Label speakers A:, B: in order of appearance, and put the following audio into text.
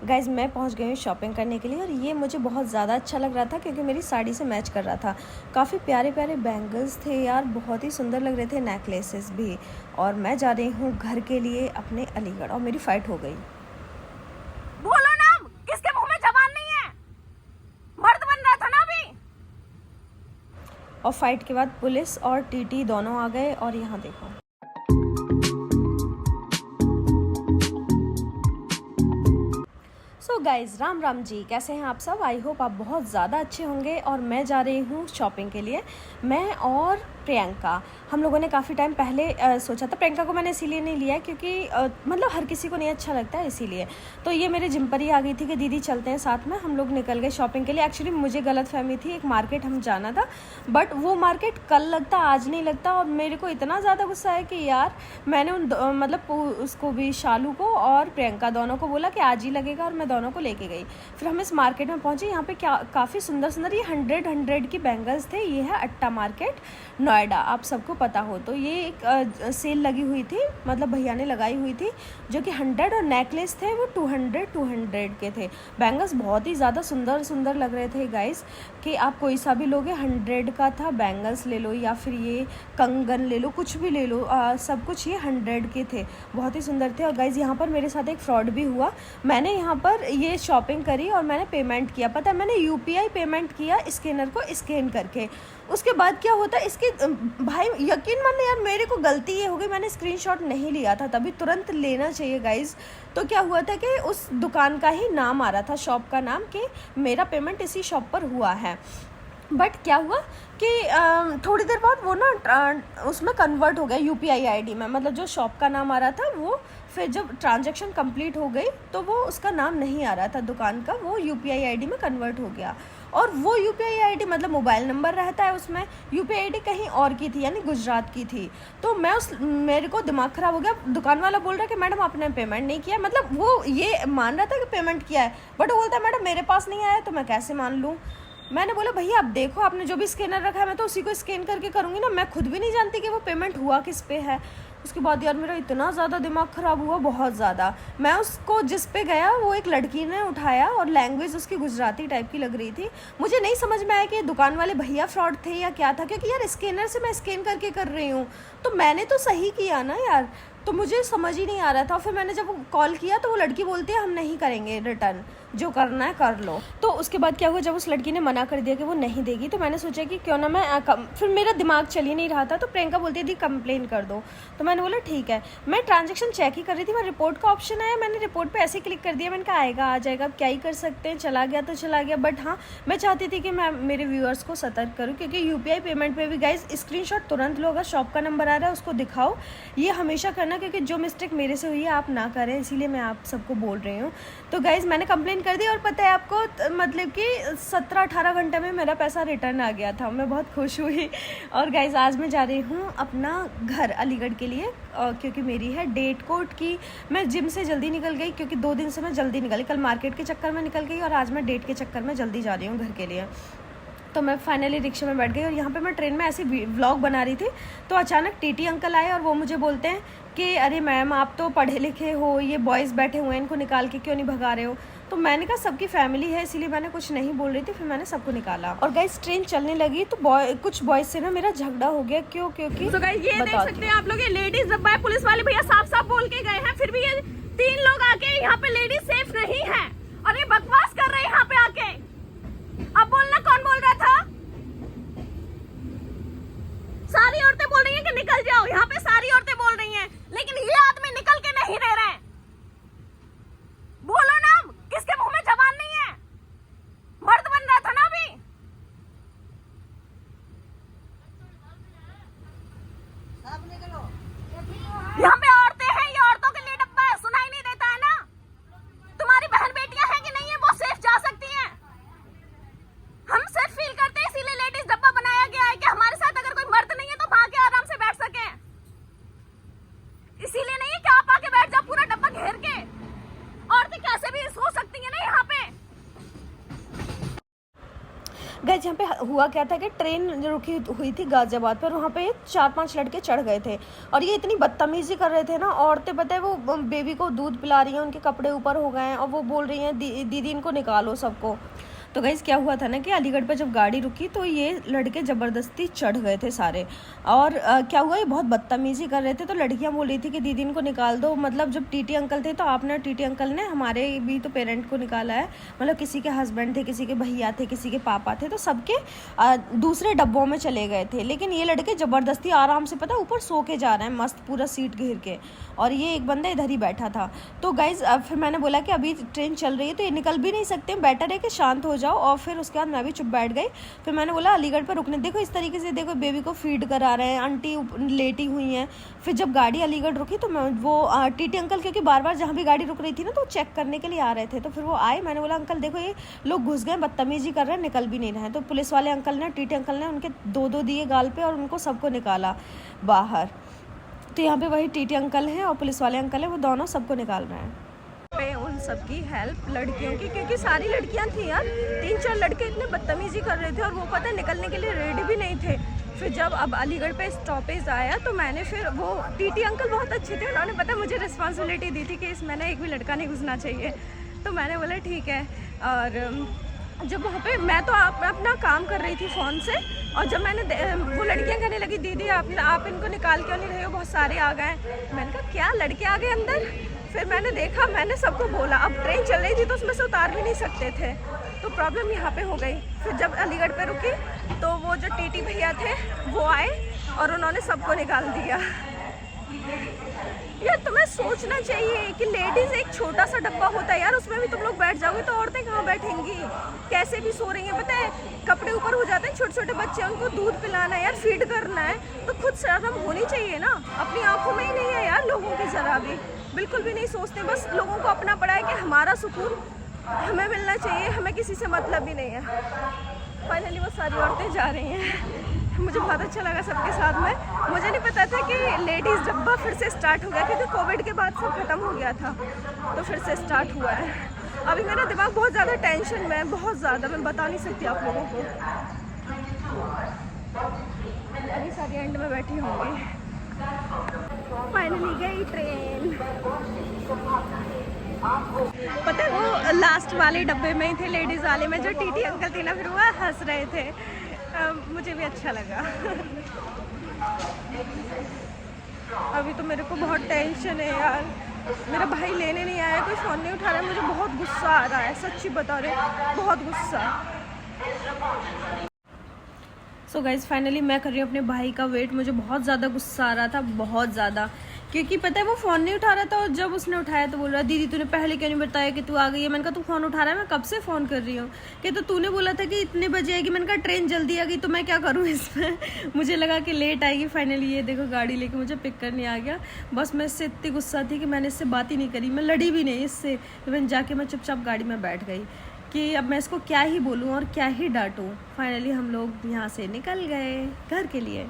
A: Guys मैं पहुंच गई हूँ शॉपिंग करने के लिए और ये मुझे बहुत ज़्यादा अच्छा लग रहा था क्योंकि मेरी साड़ी से मैच कर रहा था। काफ़ी प्यारे प्यारे बैंगल्स थे यार, बहुत ही सुंदर लग रहे थे, नेकलेसेस भी। और मैं जा रही हूँ घर के लिए अपने अलीगढ़ और मेरी फ़्लाइट हो गई।
B: बोलो ना, किसके मुंह में जबान नहीं है? मर्द बन रहा था ना अभी।
A: और फ़ाइट के बाद पुलिस और टीटी दोनों आ गए और यहाँ देखो। सो गाइज़ राम राम जी, कैसे हैं आप सब? आई होप आप बहुत ज़्यादा अच्छे होंगे। और मैं जा रही हूँ शॉपिंग के लिए, मैं और प्रियंका। हम लोगों ने काफ़ी टाइम पहले सोचा था। प्रियंका को मैंने इसीलिए नहीं लिया क्योंकि मतलब हर किसी को नहीं अच्छा लगता है, इसीलिए। तो ये मेरे जिम पर ही आ गई थी कि दीदी चलते हैं साथ में। हम लोग निकल गए शॉपिंग के लिए। एक्चुअली मुझे गलतफहमी थी, एक मार्केट हम जाना था, बट वो मार्केट कल लगता, आज नहीं लगता। और मेरे को इतना ज़्यादा गुस्सा है कि यार मैंने मतलब उसको भी, शालू को और प्रियंका दोनों को बोला कि आज ही लगेगा और मैं दोनों को लेके गई। फिर हम इस मार्केट में पहुंचे। यहाँ पे क्या काफ़ी सुंदर सुंदर ये 100 की बैंगल्स थे। ये है अट्टा मार्केट, नोएडा, आप सबको पता हो तो। ये एक सेल लगी हुई थी, मतलब भैया ने लगाई हुई थी, जो कि 100, और नेकलेस थे वो 200 के थे। बैंगल्स बहुत ही ज़्यादा सुंदर सुंदर लग रहे थे गाइस, कि आप कोई सा भी लोगे। 100 का था, बैंगल्स ले लो या फिर ये कंगन ले लो, कुछ भी ले लो, सब कुछ ये 100 के थे, बहुत ही सुंदर थे। और गाइस यहाँ पर मेरे साथ एक फ्रॉड भी हुआ। मैंने यहाँ पर ये शॉपिंग करी और मैंने पेमेंट किया, पता है मैंने यूपीआई पेमेंट किया, स्कैनर को स्कैन करके। उसके बाद क्या होता है इसके, भाई यकीन मानना यार, मेरे को गलती ये हो गई, मैंने स्क्रीनशॉट नहीं लिया था, तभी तुरंत लेना चाहिए गाइज। तो क्या हुआ था कि उस दुकान का ही नाम आ रहा था, शॉप का नाम, कि मेरा पेमेंट इसी शॉप पर हुआ है। बट क्या हुआ कि थोड़ी देर बाद वो ना उसमें कन्वर्ट हो गया यूपीआई आईडी में, मतलब जो शॉप का नाम आ रहा था वो, फिर जब ट्रांजैक्शन कंप्लीट हो गई तो वो उसका नाम नहीं आ रहा था दुकान का, वो यूपीआई आईडी में कन्वर्ट हो गया। और वो यूपीआई आईडी, मतलब मोबाइल नंबर रहता है उसमें, यूपीआई आईडी कहीं और की थी, यानी गुजरात की थी। तो मेरे को दिमाग ख़राब हो गया। दुकान वाला बोल रहा है कि मैडम आपने पेमेंट नहीं किया, मतलब वो ये मान रहा था कि पेमेंट किया है, बट वो बोलता है मैडम मेरे पास नहीं आया, तो मैं कैसे मान लूँ। मैंने बोला भैया आप देखो, आपने जो भी स्कैनर रखा है मैं तो उसी को स्कैन करके करूँगी ना, मैं खुद भी नहीं जानती कि वो पेमेंट हुआ किस पे है। उसके बाद यार मेरा इतना ज़्यादा दिमाग ख़राब हुआ, बहुत ज़्यादा। मैं उसको जिस पे गया वो एक लड़की ने उठाया और लैंग्वेज उसकी गुजराती टाइप की लग रही थी। मुझे नहीं समझ में आया कि दुकान वाले भैया फ्रॉड थे या क्या था, क्योंकि यार स्कैनर से मैं स्कैन करके कर रही हूँ, तो मैंने तो सही किया ना यार। तो मुझे समझ ही नहीं आ रहा था। फिर मैंने जब कॉल किया तो वो लड़की बोलती है हम नहीं करेंगे रिटर्न, जो करना है कर लो। तो उसके बाद क्या हुआ, जब उस लड़की ने मना कर दिया कि वो नहीं देगी, तो मैंने सोचा कि क्यों ना फिर मेरा दिमाग चल ही नहीं रहा था, तो प्रियंका बोलती थी कंप्लेन कर दो। तो मैंने बोला ठीक है। मैं ट्रांजेक्शन चेक ही कर रही थी, मैं रिपोर्ट का ऑप्शन आया, मैंने रिपोर्ट पे ऐसे क्लिक कर दिया। मैंने कहा आएगा आ जाएगा, अब क्या ही कर सकते हैं, चला गया तो चला गया। बट हाँ, मैं चाहती थी कि मैं मेरे व्यूअर्स को सतर्क करूँ, क्योंकि यूपीआई पेमेंट पे भी गाइज स्क्रीनशॉट तुरंत लो, अगर शॉप का नंबर आ रहा है उसको दिखाओ, ये हमेशा करना, क्योंकि जो मिस्टेक मेरे से हुई है आप ना करें, इसीलिए मैं आप सबको बोल रही हूँ। तो गाइज मैंने कंप्लेन कर दी, और पता है आपको, मतलब कि 17-18 घंटे में मेरा पैसा रिटर्न आ गया था। मैं बहुत खुश हुई। और गाइज आज मैं जा रही हूँ अपना घर अलीगढ़ के लिए, क्योंकि मेरी है डेट कोर्ट की। मैं जिम से जल्दी निकल गई, क्योंकि 2 दिन से मैं जल्दी निकली, कल मार्केट के चक्कर में निकल गई और आज मैं डेट के चक्कर में जल्दी जा रही हूँ घर के लिए। तो मैं फाइनली रिक्शा में बैठ गई, और यहाँ पे मैं ट्रेन में ऐसी व्लॉग बना रही थी, तो अचानक टीटी अंकल आए और वो मुझे बोलते हैं कि अरे मैम आप तो पढ़े लिखे हो, ये बॉयज़ बैठे हुए हैं, इनको निकाल के क्यों नहीं भगा रहे हो। तो मैंने कहा सबकी फैमिली है, इसीलिए मैंने कुछ नहीं बोल रही थी। फिर मैंने सबको निकाला, और गाइस ट्रेन चलने लगी तो कुछ बॉयज़ से ना मेरा झगड़ा हो गया। क्योंकि
B: तो गाइस ये देख सकते हैं आप लोग, ये लेडीज डब्बा है, पुलिस वाले भैया साफ साफ बोल के गए हैं, फिर भी ये 3 लोग आके यहाँ पे लेडीज सेफ नहीं है और ये बकवास कर रहे हैं यहाँ पे आके। अब बोलना कौन बोल रहा था? सारी औरतें बोल रही हैं कि निकल जाओ, यहाँ पे सारी औरतें बोल रही हैं, लेकिन ये आदमी निकल के नहीं दे रहे हैं। बोलो ना, किसके मुंह में जबान नहीं है? मर्द बन रहा था ना अभी। यहाँ पे औरतें हैं, ये औरतों के लिए डब्बा है, सुनाई नहीं देता है ना? तुम्हारी
A: गाइस यहाँ पे हुआ क्या था कि ट्रेन रुकी हुई थी गाजियाबाद पर, वहाँ पे 4-5 लड़के चढ़ गए थे और ये इतनी बदतमीजी कर रहे थे ना। औरतें पता है वो बेबी को दूध पिला रही हैं, उनके कपड़े ऊपर हो गए हैं और वो बोल रही हैं दीदी इनको निकालो सबको। तो गाइस क्या हुआ था ना कि अलीगढ़ पर जब गाड़ी रुकी तो ये लड़के ज़बरदस्ती चढ़ गए थे सारे। और क्या हुआ, ये बहुत बदतमीज़ी कर रहे थे। तो लड़कियां बोल रही थी कि दीदी इनको निकाल दो। मतलब जब टीटी अंकल थे तो आपने टीटी अंकल ने हमारे भी तो पेरेंट को निकाला है, मतलब किसी के हस्बैंड थे, किसी के भैया थे, किसी के पापा थे, तो सबके दूसरे डब्बों में चले गए थे। लेकिन ये लड़के ज़बरदस्ती आराम से पता ऊपर सो के जा रहे हैं मस्त पूरा सीट घेर के, और ये एक बंदा इधर ही बैठा था। तो गाइज़ फिर मैंने बोला कि अभी ट्रेन चल रही है तो ये निकल भी नहीं सकते, बेटर है कि शांत हो जाओ। और फिर उसके बाद मैं भी चुप बैठ गई। फिर मैंने बोला अलीगढ़ पर रुकने, देखो इस तरीके से देखो बेबी को फीड करा रहे हैं, आंटी लेटी हुई हैं। फिर जब गाड़ी अलीगढ़ रुकी तो मैं वो टीटी अंकल क्योंकि बार बार जहाँ भी गाड़ी रुक रही थी ना तो चेक करने के लिए आ रहे थे, तो फिर वो आए। मैंने बोला अंकल देखो ये लोग घुस गए, बदतमीजी कर रहे हैं, निकल भी नहीं रहे हैं। तो पुलिस वाले अंकल ने, टीटी अंकल ने उनके 2-2 दिए गाल पे और उनको सबको निकाला बाहर। तो यहाँ पे वही टीटी अंकल हैं और पुलिस वाले अंकल हैं, वो दोनों सबको निकाल रहे हैं। पे उन सबकी हेल्प लड़कियों की, क्योंकि सारी लड़कियां थी यार, 3-4 लड़के इतने बदतमीजी कर रहे थे और वो पता निकलने के लिए रेडी भी नहीं थे। फिर जब अब अलीगढ़ पे स्टॉपेज आया तो मैंने फिर वो टीटी अंकल बहुत अच्छे थे, उन्होंने पता मुझे रिस्पॉन्सिबिलिटी दी थी कि इसमें ना एक भी लड़का नहीं घुसना चाहिए। तो मैंने बोला ठीक है। और जब वहाँ पे मैं तो अपना काम कर रही थी फ़ोन से, और जब मैंने वो लड़कियाँ कहने लगी दीदी आप इनको निकाल क्यों नहीं रहे हो, बहुत सारे आ गए। मैंने कहा क्या लड़के आ गए अंदर। फिर मैंने देखा, मैंने सबको बोला, अब ट्रेन चल रही थी तो उसमें से उतार भी नहीं सकते थे, तो प्रॉब्लम यहाँ पे हो गई। फिर जब अलीगढ़ पे रुकी तो वो जो टीटी भैया थे वो आए और उन्होंने सबको निकाल दिया। यार तुम्हें सोचना चाहिए कि लेडीज़ एक छोटा सा डब्बा होता है यार, उसमें भी तुम लोग बैठ जाओगे तो औरतें कहाँ बैठेंगी, कैसे भी सो रही हैं। पता है कपड़े ऊपर हो जाते हैं, छोटे छोटे बच्चे, उनको दूध पिलाना है यार, फीड करना है, तो खुद शर्म होनी चाहिए ना। अपनी आंखों में ही नहीं है यार लोगों की, ज़रा भी बिल्कुल भी नहीं सोचते। बस लोगों को अपना पड़ा है कि हमारा सुकून हमें मिलना चाहिए, हमें किसी से मतलब भी नहीं है। फाइनली वो सारी औरतें जा रही हैं, मुझे बहुत अच्छा लगा सबके साथ में। मुझे नहीं पता था कि लेडीज़ डब्बा फिर से स्टार्ट हो गया, क्योंकि कोविड के बाद सब खत्म हो गया था, तो फिर से स्टार्ट हुआ है। अभी मेरा दिमाग बहुत ज़्यादा टेंशन में है, बहुत ज़्यादा, मैं बता नहीं सकती आप लोगों को। अभी सारी एंड में बैठी होंगी। फाइनली गई ट्रेन। पता है वो लास्ट वाले डब्बे में ही थे, लेडीज़ वाले में, जो टीटी अंकल थी ना, फिर वो हंस रहे थे। मुझे भी अच्छा लगा। अभी तो मेरे को बहुत टेंशन है यार, मेरा भाई लेने नहीं आया, कोई फ़ोन नहीं उठा रहा है, मुझे बहुत गुस्सा आ रहा है, सच्ची बता रहे, बहुत गुस्सा। सो गाइज़ फाइनली मैं कर रही हूँ अपने भाई का वेट। मुझे बहुत ज़्यादा गुस्सा आ रहा था, बहुत ज़्यादा, क्योंकि पता है वो फ़ोन नहीं उठा रहा था, और जब उसने उठाया तो बोल रहा दीदी तूने पहले क्यों नहीं बताया कि तू आ गई है। मैंने कहा तू फ़ोन उठा रहा है, मैं कब से फ़ोन कर रही हूँ, कि तो तूने बोला था कि इतने बजे आएगी। मैंने कहा ट्रेन जल्दी आ गई तो मैं क्या करूँ इसमें। मुझे लगा कि लेट आएगी, फाइनली ये देखो गाड़ी लेके मुझे पिक करने आ गया। बस मैं इससे इतनी गुस्सा थी कि मैंने इससे बात ही नहीं करी, मैं लड़ी भी नहीं इससे। तो मैंने जाके मैं चुपचाप गाड़ी में बैठ गई कि अब मैं इसको क्या ही बोलूँ और क्या ही डांटूँ। फाइनली हम लोग यहाँ से निकल गए घर के लिए।